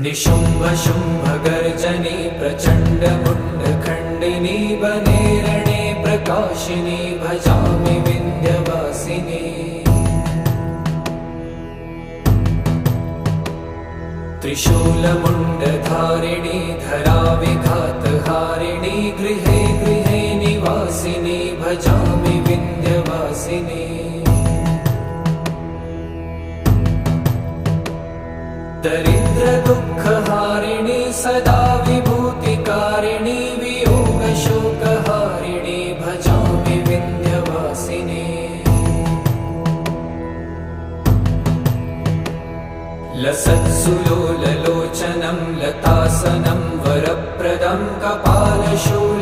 निशुम्भ शुम्भ गर्जनी प्रचण्ड मुण्ड खण्डिनी वने रणे प्रकाशिनी भजामि विन्ध्यवासिनी। त्रिशूलमुण्डधारिणी धराविघातहारिणी गृहे गृहे निवासिनी भजामि विन्ध्यवासिनी। दरिद्रदुःखहारिणी सदा विभूतिकारिणी वियोगशोकहारिणी भजामि विन्ध्यवासिनी। लसत्सुलोललोचनं लतासनं वरप्रदं कपालशूलं